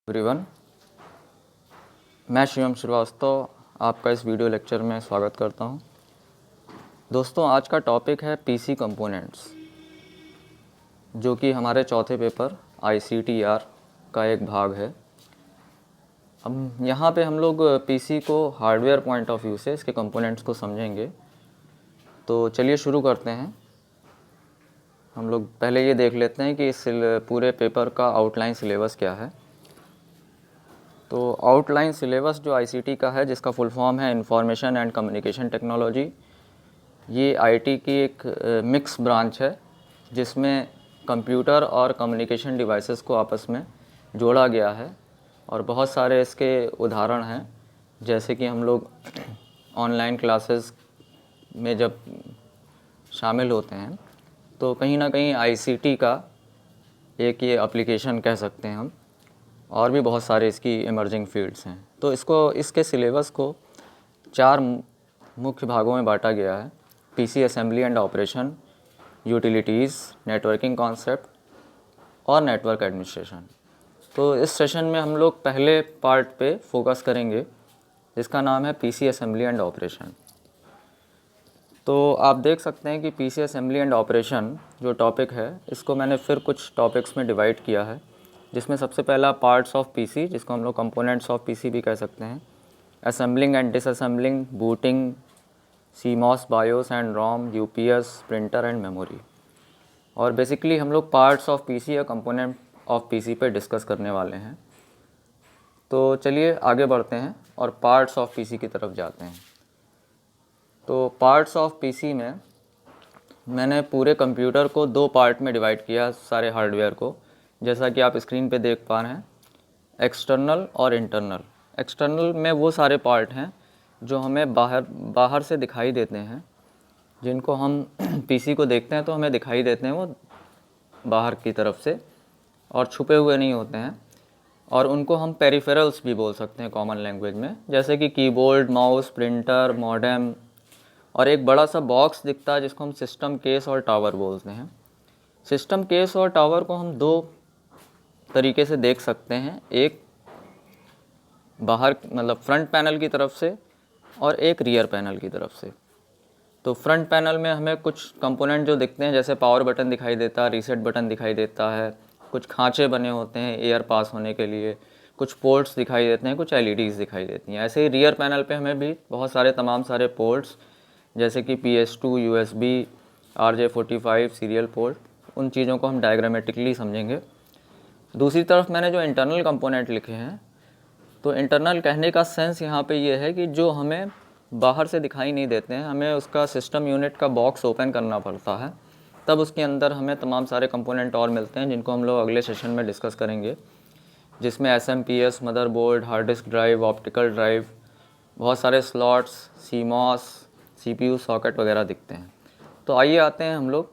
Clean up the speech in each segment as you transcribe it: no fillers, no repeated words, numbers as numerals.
Everyone, मैं शिवम श्रीवास्तव आपका इस वीडियो लेक्चर में स्वागत करता हूं। दोस्तों, आज का टॉपिक है पीसी कंपोनेंट्स, जो कि हमारे चौथे पेपर ICTR का एक भाग है। अब यहाँ पे हम लोग पीसी को हार्डवेयर पॉइंट ऑफ व्यू से इसके कंपोनेंट्स को समझेंगे। तो चलिए शुरू करते हैं। हम लोग पहले ये देख लेते हैं कि इस पूरे पेपर का आउटलाइन सिलेबस क्या है। तो आउटलाइन सिलेबस जो ICT का है, जिसका फुल फॉर्म है इंफॉर्मेशन एंड कम्युनिकेशन टेक्नोलॉजी, ये IT की एक मिक्स ब्रांच है जिसमें कंप्यूटर और कम्युनिकेशन डिवाइसेस को आपस में जोड़ा गया है। और बहुत सारे इसके उदाहरण हैं, जैसे कि हम लोग ऑनलाइन क्लासेस में जब शामिल होते हैं तो कहीं ना कहीं ICT का एक ये एप्लीकेशन कह सकते हैं हम। और भी बहुत सारे इसकी इमर्जिंग फील्ड्स हैं। तो इसके सिलेबस को 4 मुख्य भागों में बांटा गया है: PC assembly and operation, utilities, networking concept और नेटवर्क एडमिनिस्ट्रेशन। तो इस सेशन में हम लोग पहले पार्ट पे फोकस करेंगे, जिसका नाम है पीसी असेंबली एंड ऑपरेशन। तो आप देख सकते हैं कि पीसी असेंबली एंड ऑपरेशन जो टॉपिक है, इसको मैंने फिर कुछ टॉपिक्स में डिवाइड किया है, जिसमें सबसे पहला पार्ट्स ऑफ पीसी, जिसको हम लोग कंपोनेंट्स ऑफ पीसी भी कह सकते हैं, assembling and disassembling, booting, CMOS, BIOS and ROM, UPS, printer and memory. और बेसिकली हम लोग पार्ट्स ऑफ पीसी या कंपोनेंट ऑफ पीसी पे डिस्कस करने वाले हैं। तो चलिए आगे बढ़ते हैं और पार्ट्स ऑफ पीसी की तरफ जाते हैं। तो पार्ट्स ऑफ पीसी में मैंने पूरे कंप्यूटर को 2 पार्ट में डिवाइड किया, सारे हार्डवेयर को, जैसा कि आप स्क्रीन पे देख पा रहे हैं, एक्सटर्नल और इंटरनल। एक्सटर्नल में वो सारे पार्ट हैं जो हमें बाहर से दिखाई देते हैं, जिनको हम पीसी को देखते हैं तो हमें दिखाई देते हैं वो बाहर की तरफ से, और छुपे हुए नहीं होते हैं। और उनको हम पेरिफेरल्स भी बोल सकते हैं कॉमन लैंग्वेज में, जैसे कि कीबोर्ड, माउस, प्रिंटर, मॉडेम, और एक बड़ा सा बॉक्स दिखता है जिसको हम सिस्टम केस और टावर बोलते हैं। सिस्टम केस और टावर को हम 2 तरीके से देख सकते हैं, एक बाहर मतलब फ्रंट पैनल की तरफ से और एक रियर पैनल की तरफ से। तो फ्रंट पैनल में हमें कुछ कंपोनेंट जो दिखते हैं, जैसे पावर बटन दिखाई देता है, रीसेट बटन दिखाई देता है, कुछ खांचे बने होते हैं एयर पास होने के लिए, कुछ पोर्ट्स दिखाई देते हैं, कुछ LEDs दिखाई देती हैं। ऐसे ही रियर पैनल पे हमें भी बहुत सारे तमाम सारे पोर्ट्स, जैसे कि PS2, USB, RJ45, serial port, उन चीज़ों को हम डायग्रामेटिकली समझेंगे। दूसरी तरफ मैंने जो इंटरनल कंपोनेंट लिखे हैं, तो इंटरनल कहने का सेंस यहाँ पे ये है कि जो हमें बाहर से दिखाई नहीं देते हैं, हमें उसका सिस्टम यूनिट का बॉक्स ओपन करना पड़ता है, तब उसके अंदर हमें तमाम सारे कंपोनेंट और मिलते हैं, जिनको हम लोग अगले सेशन में डिस्कस करेंगे, जिसमें SMPS, motherboard, hard disk drive, optical drive, बहुत सारे स्लॉट्स, CMOS, CPU सॉकेट वगैरह दिखते हैं। तो आइए आते हैं हम लोग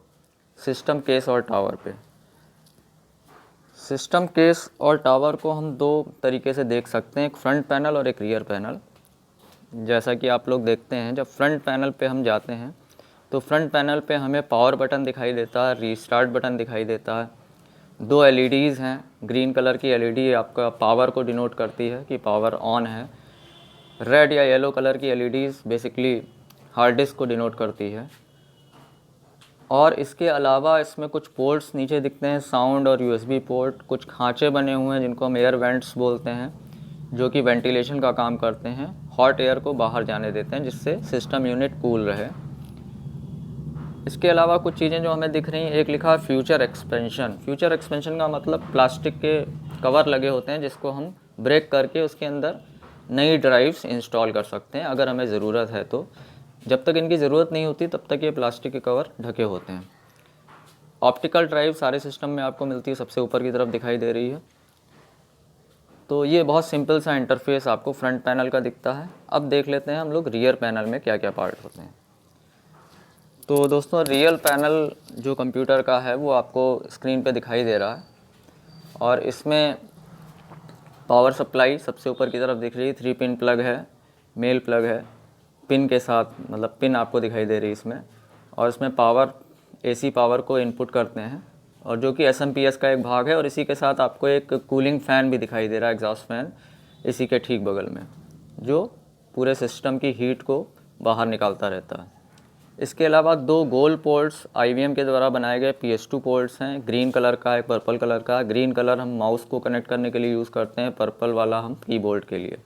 सिस्टम केस और टावर पे। सिस्टम केस और टावर को हम 2 तरीके से देख सकते हैं, एक फ्रंट पैनल और एक रियर पैनल। जैसा कि आप लोग देखते हैं, जब फ्रंट पैनल पे हम जाते हैं तो फ्रंट पैनल पे हमें पावर बटन दिखाई देता है, रीस्टार्ट बटन दिखाई देता है, 2 LEDs हैं। ग्रीन कलर की LED आपका पावर को डिनोट करती है कि पावर ऑन है। रेड या येलो कलर की LEDs बेसिकली हार्ड डिस्क को डिनोट करती है। और इसके अलावा इसमें कुछ पोर्ट्स नीचे दिखते हैं, साउंड और USB पोर्ट, कुछ खांचे बने हुए हैं जिनको हम एयर वेंट्स बोलते हैं, जो कि वेंटिलेशन का काम करते हैं, हॉट एयर को बाहर जाने देते हैं, जिससे सिस्टम यूनिट कूल रहे। इसके अलावा कुछ चीज़ें जो हमें दिख रही हैं, एक लिखा है फ्यूचर एक्सपेंशन। फ्यूचर एक्सपेंशन का मतलब प्लास्टिक के कवर लगे होते हैं, जिसको हम ब्रेक करके उसके अंदर नई ड्राइव्स इंस्टॉल कर सकते हैं अगर हमें ज़रूरत है तो। जब तक इनकी ज़रूरत नहीं होती तब तक ये प्लास्टिक के कवर ढके होते हैं। ऑप्टिकल ड्राइव सारे सिस्टम में आपको मिलती है, सबसे ऊपर की तरफ दिखाई दे रही है। तो ये बहुत सिंपल सा इंटरफेस आपको फ्रंट पैनल का दिखता है। अब देख लेते हैं हम लोग रियर पैनल में क्या क्या पार्ट होते हैं। तो दोस्तों, रियर पैनल जो कंप्यूटर का है वो आपको स्क्रीन पे दिखाई दे रहा है, और इसमें पावर सप्लाई सबसे ऊपर की तरफ दिख रही है, 3 पिन प्लग है, मेल प्लग है, पिन के साथ, मतलब पिन आपको दिखाई दे रही है इसमें। और इसमें पावर, AC पावर को इनपुट करते हैं और जो कि SMPS का एक भाग है, और इसी के साथ आपको एक कूलिंग फ़ैन भी दिखाई दे रहा है, एग्जॉस्ट फ़ैन, इसी के ठीक बगल में, जो पूरे सिस्टम की हीट को बाहर निकालता रहता है। इसके अलावा 2 गोल पोर्ट्स IBM के द्वारा बनाए गए PS2 पोर्ट्स हैं, ग्रीन कलर का एक पर्पल कलर का। ग्रीन कलर हम माउस को कनेक्ट करने के लिए यूज़ करते हैं, पर्पल वाला हम कीबोर्ड के लिए।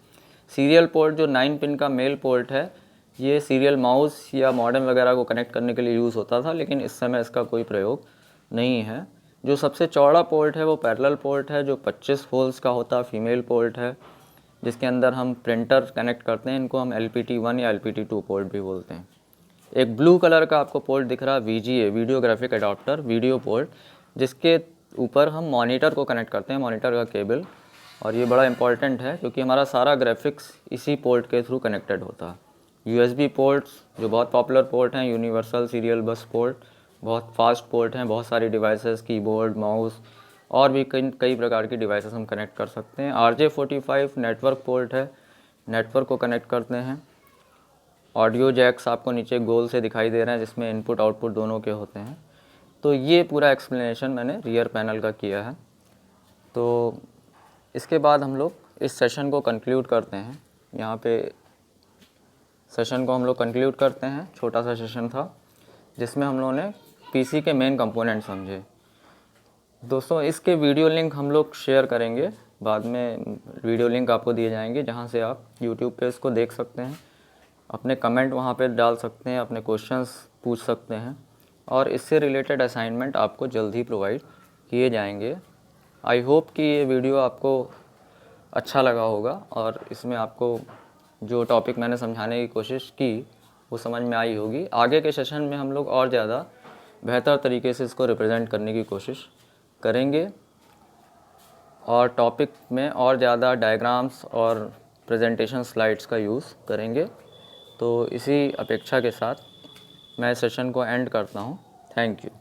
सीरियल पोर्ट जो 9 पिन का मेल पोर्ट है, ये सीरियल माउस या मॉडेम वगैरह को कनेक्ट करने के लिए यूज़ होता था, लेकिन इस समय इसका कोई प्रयोग नहीं है। जो सबसे चौड़ा पोर्ट है वो पैरेलल पोर्ट है, जो 25 होल्स का होता है, फीमेल पोर्ट है, जिसके अंदर हम प्रिंटर कनेक्ट करते हैं। इनको हम LPT1 या LPT2 पोर्ट भी बोलते हैं। एक ब्लू कलर का आपको पोर्ट दिख रहा है, VGA, video graphic adapter, video port, जिसके ऊपर हम मॉनिटर को कनेक्ट करते हैं, मॉनिटर का केबल। और ये बड़ा इंपॉर्टेंट है क्योंकि हमारा सारा ग्राफिक्स इसी पोर्ट के थ्रू कनेक्टेड होता है। USB पोर्ट्स जो बहुत पॉपुलर पोर्ट हैं, यूनिवर्सल सीरियल बस पोर्ट, बहुत फास्ट पोर्ट हैं, बहुत सारी डिवाइसेस, कीबोर्ड, माउस और भी कई प्रकार की डिवाइसेस हम कनेक्ट कर सकते हैं। RJ45 नेटवर्क पोर्ट है, नेटवर्क को कनेक्ट करते हैं। ऑडियो जैक्स आपको नीचे गोल से दिखाई दे रहे हैं, जिसमें इनपुट आउटपुट दोनों के होते हैं। तो ये पूरा एक्सप्लेनेशन मैंने रियर पैनल का किया है। तो इसके बाद हम लोग इस सेशन को कंक्लूड करते हैं। यहाँ पे सेशन को हम लोग कंक्लूड करते हैं। छोटा सा सेशन था जिसमें हम लोगों ने PC के मेन कंपोनेंट समझे। दोस्तों, इसके वीडियो लिंक हम लोग शेयर करेंगे, बाद में वीडियो लिंक आपको दिए जाएंगे, जहाँ से आप YouTube पे इसको देख सकते हैं, अपने कमेंट वहाँ पे डाल सकते हैं, अपने क्वेश्चंस पूछ सकते हैं, और इससे रिलेटेड असाइनमेंट आपको जल्द ही प्रोवाइड किए जाएंगे। आई होप कि ये वीडियो आपको अच्छा लगा होगा और इसमें आपको जो टॉपिक मैंने समझाने की कोशिश की वो समझ में आई होगी। आगे के सेशन में हम लोग और ज़्यादा बेहतर तरीके से इसको रिप्रेजेंट करने की कोशिश करेंगे और टॉपिक में और ज़्यादा डायग्राम्स और प्रेजेंटेशन स्लाइड्स का यूज़ करेंगे। तो इसी अपेक्षा के साथ मैं सेशन को एंड करता हूँ। Thank you.